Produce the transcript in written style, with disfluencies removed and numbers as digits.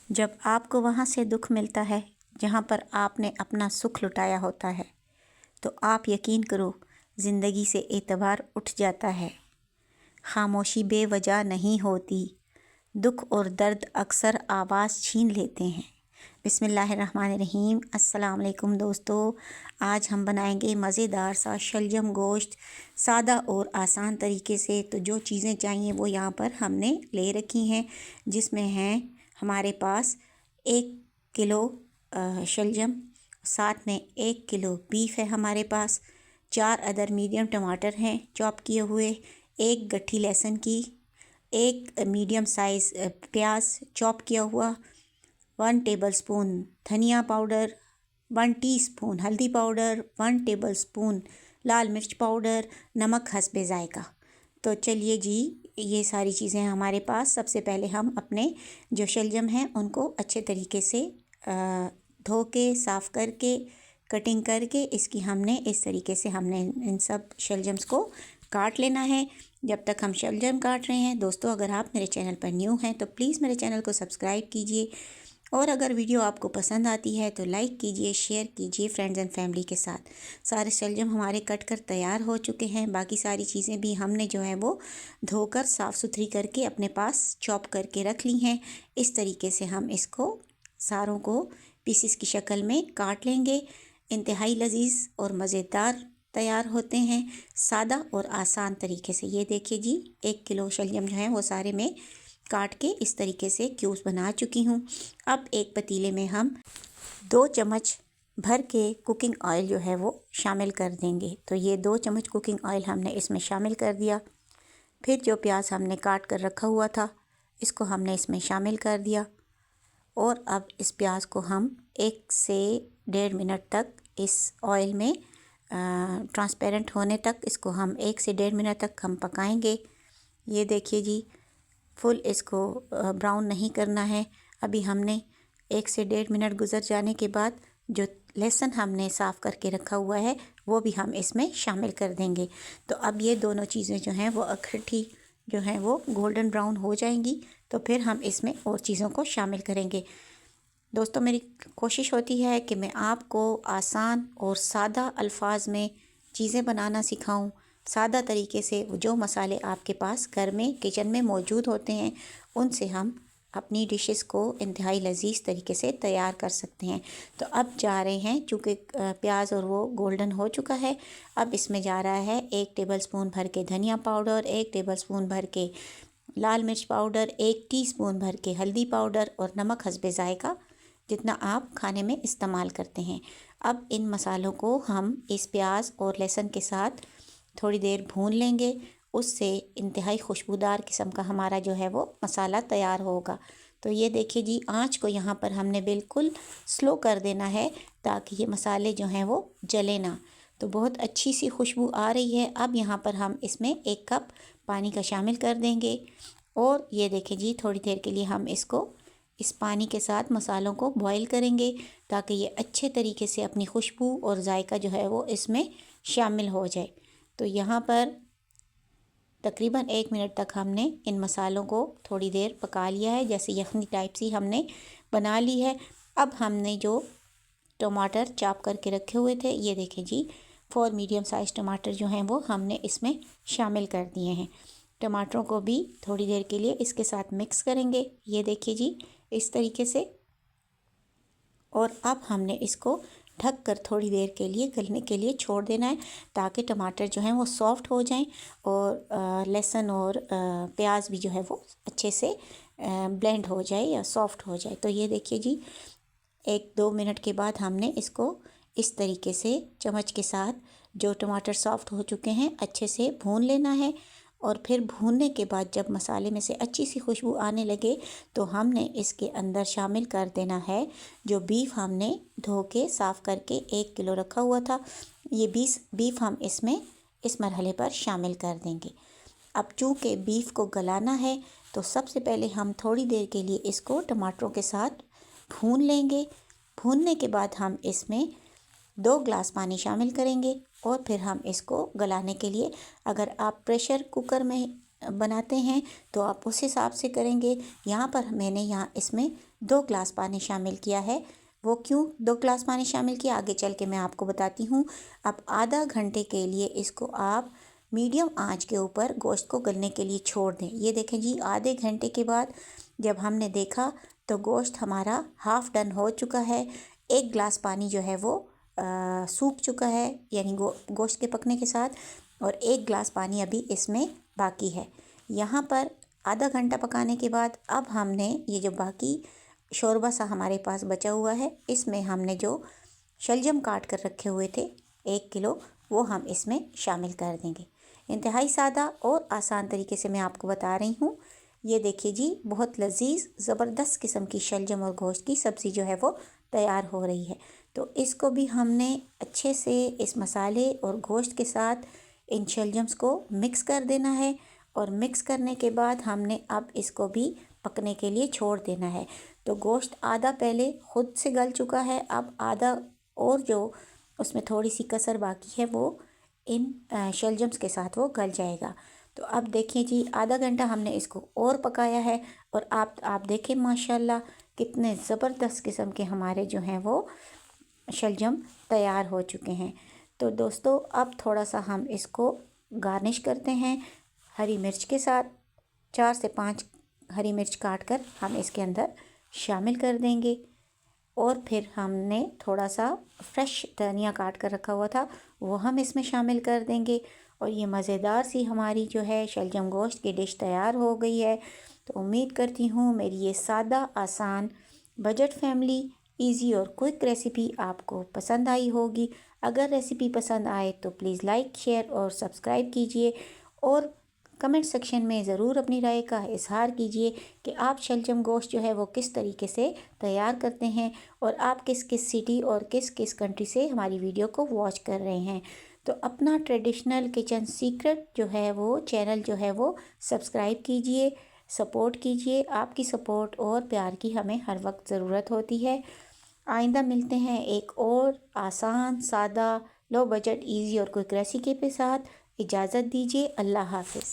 जब आपको वहाँ से दुख मिलता है जहाँ पर आपने अपना सुख लुटाया होता है, तो आप यकीन करो ज़िंदगी से एतबार उठ जाता है। खामोशी बेवजह नहीं होती, दुख और दर्द अक्सर आवाज़ छीन लेते हैं। बिस्मिल्लाहिर्रहमानिर्रहीम। अस्सलाम वालेकुम दोस्तों, आज हम बनाएंगे मज़ेदार सा शलजम गोश्त सादा और आसान तरीके से। तो जो चीज़ें चाहिए वो यहाँ पर हमने ले रखी हैं, जिसमें हैं हमारे पास 1 किलो शलजम, साथ में 1 किलो बीफ है हमारे पास, 4 अदर मीडियम टमाटर हैं चॉप किए हुए, 1 गट्ठी लहसुन की, 1 मीडियम साइज़ प्याज चॉप किया हुआ, 1 टेबलस्पून धनिया पाउडर, 1 टीस्पून हल्दी पाउडर, 1 टेबलस्पून लाल मिर्च पाउडर, नमक हस्बे ज़ायका। तो चलिए जी, ये सारी चीज़ें हमारे पास। सबसे पहले हम अपने जो शलजम हैं उनको अच्छे तरीके से धो के साफ़ करके कटिंग करके इसकी हमने इस तरीके से हमने इन सब शलजम्स को काट लेना है। जब तक हम शलजम काट रहे हैं दोस्तों, अगर आप मेरे चैनल पर न्यू हैं तो प्लीज़ मेरे चैनल को सब्सक्राइब कीजिए, और अगर वीडियो आपको पसंद आती है तो लाइक कीजिए, शेयर कीजिए फ्रेंड्स एंड फैमिली के साथ। सारे शलजम हमारे कट कर तैयार हो चुके हैं। बाकी सारी चीज़ें भी हमने जो है वो धोकर साफ़ सुथरी करके अपने पास चॉप करके रख ली हैं। इस तरीके से हम इसको सारों को पीसीस की शक्ल में काट लेंगे। इंतहाई लजीज और मज़ेदार तैयार होते हैं, सादा और आसान तरीके से। ये देखिए जी, 1 किलो शलजम जो है वो सारे में काट के इस तरीके से क्यूब्स बना चुकी हूँ। अब एक पतीले में हम 2 चम्मच भर के कुकिंग ऑयल जो है वो शामिल कर देंगे। तो ये 2 चम्मच कुकिंग ऑयल हमने इसमें शामिल कर दिया। फिर जो प्याज हमने काट कर रखा हुआ था इसको हमने इसमें शामिल कर दिया, और अब इस प्याज को हम 1 से 1.5 मिनट तक इस ऑयल में ट्रांसपेरेंट होने तक इसको हम 1 से 1.5 मिनट तक हम पकाएंगे। ये देखिए जी, फुल इसको ब्राउन नहीं करना है। अभी हमने 1 से 1.5 मिनट गुजर जाने के बाद जो लहसुन हमने साफ़ करके रखा हुआ है वो भी हम इसमें शामिल कर देंगे। तो अब ये दोनों चीज़ें जो हैं वो इकट्ठी जो हैं वो गोल्डन ब्राउन हो जाएंगी, तो फिर हम इसमें और चीज़ों को शामिल करेंगे। दोस्तों, मेरी कोशिश होती है कि मैं आपको आसान और सादा अल्फाज में चीज़ें बनाना सिखाऊं, सादा तरीके से। जो मसाले आपके पास घर में किचन में मौजूद होते हैं उनसे हम अपनी डिशेस को इंतहाई लजीज तरीके से तैयार कर सकते हैं। तो अब जा रहे हैं, चूँकि प्याज और वो गोल्डन हो चुका है, अब इसमें जा रहा है 1 टेबलस्पून भर के धनिया पाउडर, 1 टेबलस्पून भर के लाल मिर्च पाउडर, 1 टीस्पून भर के हल्दी पाउडर और नमक हस्बे ज़ायका, जितना आप खाने में इस्तेमाल करते हैं। अब इन मसालों को हम इस प्याज और लहसुन के साथ थोड़ी देर भून लेंगे। उससे इंतहाई खुशबूदार किस्म का हमारा जो है वो मसाला तैयार होगा। तो ये देखिए जी, आंच को यहाँ पर हमने बिल्कुल स्लो कर देना है ताकि ये मसाले जो हैं वो जले ना। तो बहुत अच्छी सी खुशबू आ रही है। अब यहाँ पर हम इसमें 1 कप पानी का शामिल कर देंगे, और ये देखिए जी, थोड़ी देर के लिए हम इसको इस पानी के साथ मसालों को बॉईल करेंगे ताकि ये अच्छे तरीके से अपनी खुशबू और जायका जो है वो इसमें शामिल हो जाए। तो यहाँ पर तकरीबन 1 मिनट तक हमने इन मसालों को थोड़ी देर पका लिया है, जैसे यखनी टाइप सी हमने बना ली है। अब हमने जो टमाटर चॉप करके रखे हुए थे, ये देखें जी, 4 मीडियम साइज़ टमाटर जो हैं वो हमने इसमें शामिल कर दिए हैं। टमाटरों को भी थोड़ी देर के लिए इसके साथ मिक्स करेंगे, ये देखिए जी, इस तरीके से। और अब हमने इसको ढक कर थोड़ी देर के लिए गलने के लिए छोड़ देना है ताकि टमाटर जो हैं वो सॉफ़्ट हो जाएं और लहसुन और प्याज भी जो है वो अच्छे से ब्लेंड हो जाए या सॉफ़्ट हो जाए। तो ये देखिए जी, 1-2 मिनट के बाद हमने इसको इस तरीके से चम्मच के साथ, जो टमाटर सॉफ़्ट हो चुके हैं, अच्छे से भून लेना है। और फिर भूनने के बाद जब मसाले में से अच्छी सी खुशबू आने लगे तो हमने इसके अंदर शामिल कर देना है जो बीफ हमने धो के साफ़ करके 1 किलो रखा हुआ था। ये बीफ हम इसमें इस मरहले पर शामिल कर देंगे। अब चूँकि बीफ को गलाना है तो सबसे पहले हम थोड़ी देर के लिए इसको टमाटरों के साथ भून लेंगे। भूनने के बाद हम इसमें 2 ग्लास पानी शामिल करेंगे और फिर हम इसको गलाने के लिए, अगर आप प्रेशर कुकर में बनाते हैं तो आप उस हिसाब से करेंगे। यहाँ पर मैंने इसमें 2 ग्लास पानी शामिल किया है। वो क्यों 2 ग्लास पानी शामिल किया, आगे चल के मैं आपको बताती हूँ। अब आधा घंटे के लिए इसको आप मीडियम आंच के ऊपर गोश्त को गलने के लिए छोड़ दें। ये देखें जी, आधे घंटे के बाद जब हमने देखा तो गोश्त हमारा हाफ़ डन हो चुका है। 1 ग्लास पानी जो है वो सूख चुका है, यानी गोश्त के पकने के साथ, और 1 ग्लास पानी अभी इसमें बाकी है। यहाँ पर आधा घंटा पकाने के बाद अब हमने ये जो बाकी शोरबा सा हमारे पास बचा हुआ है, इसमें हमने जो शलजम काट कर रखे हुए थे 1 किलो, वो हम इसमें शामिल कर देंगे। इंतहाई सादा और आसान तरीके से मैं आपको बता रही हूँ। ये देखिए जी, बहुत लजीज ज़बरदस्त किस्म की शलजम और गोश्त की सब्ज़ी जो है वो तैयार हो रही है। तो इसको भी हमने अच्छे से इस मसाले और गोश्त के साथ इन शलजम्स को मिक्स कर देना है, और मिक्स करने के बाद हमने अब इसको भी पकने के लिए छोड़ देना है। तो गोश्त आधा पहले ख़ुद से गल चुका है, अब आधा और जो उसमें थोड़ी सी कसर बाकी है वो इन शलजम्स के साथ वो गल जाएगा। तो अब देखिए जी, आधा घंटा हमने इसको और पकाया है, और आप देखें माशाल्लाह कितने ज़बरदस्त किस्म के हमारे जो हैं वो शलजम तैयार हो चुके हैं। तो दोस्तों, अब थोड़ा सा हम इसको गार्निश करते हैं हरी मिर्च के साथ। 4 से 5 हरी मिर्च काट कर हम इसके अंदर शामिल कर देंगे, और फिर हमने थोड़ा सा फ्रेश धनिया काट कर रखा हुआ था वो हम इसमें शामिल कर देंगे, और ये मज़ेदार सी हमारी जो है शलजम गोश्त की डिश तैयार हो गई है। तो उम्मीद करती हूँ मेरी ये सादा, आसान, बजट फ्रेंडली, इजी और क्विक रेसिपी आपको पसंद आई होगी। अगर रेसिपी पसंद आए तो प्लीज़ लाइक, शेयर और सब्सक्राइब कीजिए, और कमेंट सेक्शन में ज़रूर अपनी राय का इजहार कीजिए कि आप शलजम गोश्त जो है वो किस तरीके से तैयार करते हैं, और आप किस किस सिटी और किस किस कंट्री से हमारी वीडियो को वॉच कर रहे हैं। तो अपना ट्रेडिशनल किचन सीक्रेट जो है वो चैनल जो है वो सब्सक्राइब कीजिए, सपोर्ट कीजिए। आपकी सपोर्ट और प्यार की हमें हर वक्त ज़रूरत होती है। आइंदा मिलते हैं एक और आसान, सादा, लो बजट, इजी और क्विक रेसिपी के साथ। इजाज़त दीजिए। अल्लाह हाफ़िज़।